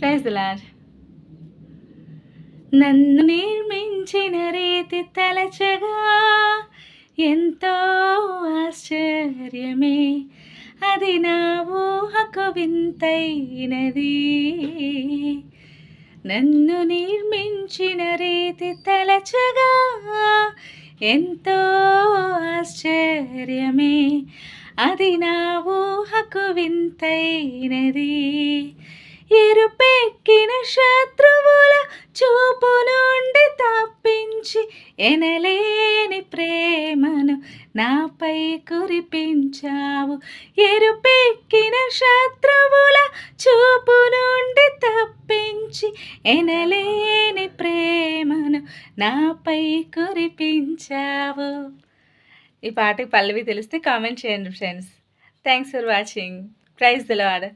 Praise the lord. నన్ను నిర్మించిన రీతి తలచగా ఎంతో ఆశ్చర్యమే, అది నా ఊహకు వింతైనది. నన్ను నిర్మించిన రీతి తలచగా ఎంతో ఆశ్చర్యమే, అది నా ఊహకు వింతైనది. ఎరుపెక్కిన శత్రువుల చూపు నుండి తప్పించి ఎనలేని ప్రేమను నాపై కురిపించావు. ఎరుపెక్కిన శత్రువుల చూపు నుండి తప్పించి ఎనలేని ప్రేమను నాపై కురిపించావు. ఈ పాటకి పల్లవి తెలిస్తే కామెంట్ చేయండి friends. Thanks for watching. Praise the lord.